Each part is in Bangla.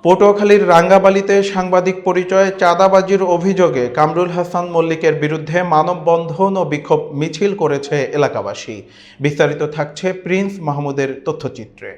পটুয়াখালীর রাঙ্গাবালিতে সাংবাদিক পরিচয়ে চাঁদাবাজির অভিযোগে কামরুল হাসান মল্লিকের বিরুদ্ধে মানববন্ধন ও বিক্ষোভ মিছিল করেছে এলাকাবাসী। বিস্তারিত থাকছে প্রিন্স মাহমুদের তথ্যচিত্রে।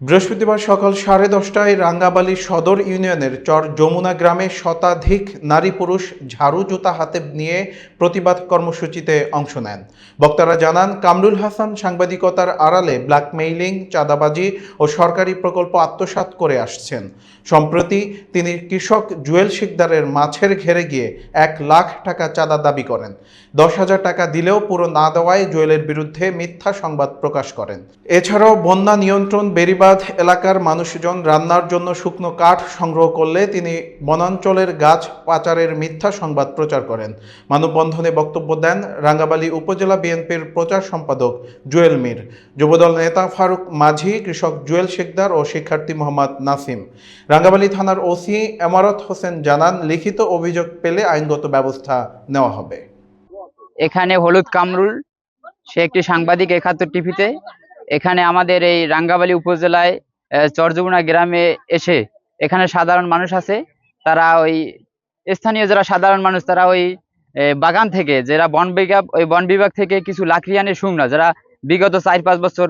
বৃহস্পতিবার সকাল 10:30টায় রাঙ্গাবালী সদর ইউনিয়নের চর যমুনা গ্রামে শতাধিক নারী পুরুষ ঝাড়ু জুতা হাতে নিয়ে প্রতিবাদ কর্মসূচিতে অংশ নেন। বক্তারা জানান, কামরুল হাসান সাংবাদিকতার আড়ালে ব্ল্যাকমেইলিং, চাঁদাবাজি ও সরকারি প্রকল্প আত্মসাৎ করে আসছেন। সম্প্রতি তিনি কৃষক জুয়েল শিকদারের মাছের ঘেরে গিয়ে 1 লাখ টাকা চাঁদা দাবি করেন। 10,000 টাকা দিলেও পুরো না দেওয়ায় জুয়েলের বিরুদ্ধে মিথ্যা সংবাদ প্রকাশ করেন। এছাড়াও বন্যা নিয়ন্ত্রণ বেড়িবাঁধ এলাকার মানুষজন রান্নার জন্য শুকনো কাঠ সংগ্রহ করলে তিনি বনাঞ্চলের গাছ পাচারের মিথ্যা সংবাদ প্রচার করেন। মানববন্ধনে বক্তব্য দেন রাঙ্গাবালী উপজেলা বিএনপির প্রচার সম্পাদক জুয়েল মীর, যুবদল নেতা ফারুক মাঝি, কৃষক জুয়েল শিকদার ও শিক্ষার্থী মোহাম্মদ নাসিম। রাঙ্গাবালী থানার ওসি এমারত হোসেন জানান, লিখিত অভিযোগ পেলে আইনগত ব্যবস্থা নেওয়া হবে। এখানে হলুদ কামরুল, সে একটি সাংবাদিক 71 টিভিতে এখানে আমাদের এই রাঙ্গাবালী উপজেলায় চরযমুনা গ্রামে এসে এখানে সাধারণ মানুষ আছে, তারা ওই স্থানীয় যারা সাধারণ মানুষ তারা ওই বাগান থেকে যারা বন বিভাগ থেকে কিছু লাকড়ি আনে শুকনা, যারা বিগত 4-5 বছর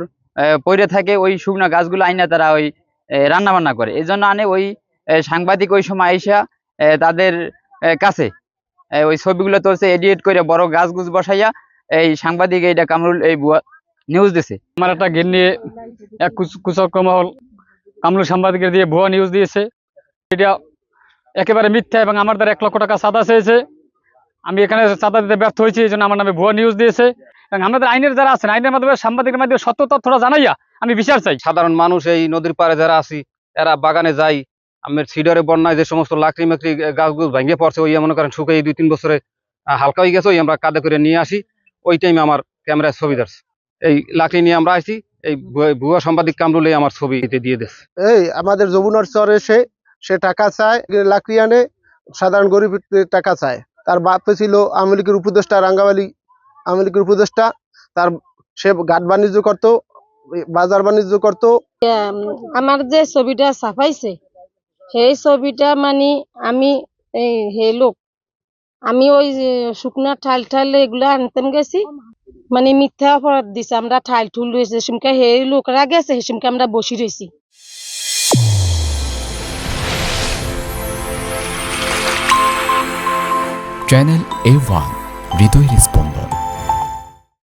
পড়ে থাকে ওই শুকনা গাছগুলো আইনা তারা ওই রান্না বান্না করে। এই জন্য আনে ওই সাংবাদিক ওই সময় আইসা তাদের কাছে ওই ছবিগুলো তুলছে, এডিট করে বড় গাছ গুছ বসাইয়া এই সাংবাদিক এইটা কামরুল এই ভুয়া নিউজ দিছে। আমার একটা গিন্নি এক কুচক কমল কামরুল সাংবাদিকের দিয়ে ভুয়া নিউজ দিয়েছে, এটা একেবারে মিথ্যা এবং আমার দ্বারা 1 লক্ষ টাকা চাঁদা চেয়েছে। আমি এখানে চাঁদা দিতে ব্যর্থ হয়েছি, এই জন্য আমার নামে ভুয়া নিউজ দিয়েছে। এবং আমাদের আইনের যারা আছেন, আইনের মাধ্যমে সাংবাদিকের মাধ্যমে সত্য তথ্যটা জানাইয়া আমি বিচার চাই। সাধারণ মানুষ এই নদীর পাড়ে যারা আছি এরা বাগানে যাই, আমার সিডারে বন্যায় যে সমস্ত লাকড়ি মাকড়ি গাছগুলো ভেঙে পড়ছে ওই মনে করেন শুকিয়ে 2-3 বছরে হালকা হয়ে গেছে, ওই আমরা কাঁধে করে নিয়ে আসি। ওই টাইমে আমার ক্যামেরায় ছবি ধরছে, এই লাকড়ি নিয়ে আমরা আসি, এই ভুয়া সাংবাদিক কামরুলে আমার ছবিতে দিয়ে দিচ্ছে। এই আমাদের যমুনার চর এসে সে টাকা চায়, লাকড়ি আনে, সাধারণ গরিব টাকা চায়। তার বাপ ছিল আওয়ামী লীগের উপদেষ্টা, রাঙ্গাবালী আওয়ামী লীগের উপদেষ্টা। তার সে ঘাট বাণিজ্য করতো, বাজার বাণিজ্য করতো। আমার যে ছবিটা ছাপাইছে সেই ছবিটা মানে আমি হে লোক আমি ওই শুকনা ঠাল এগুলা আনতেম গেছি, মানে মিথ্যা অপরাধ দিছে। আমরা ঠাল ঠুল রয়েছে সেমকা হে লোকরা গেছে, সেমকা আমরা বসি রয়েছি। চ্যানেল A1 হৃদয়ের স্পন্দন।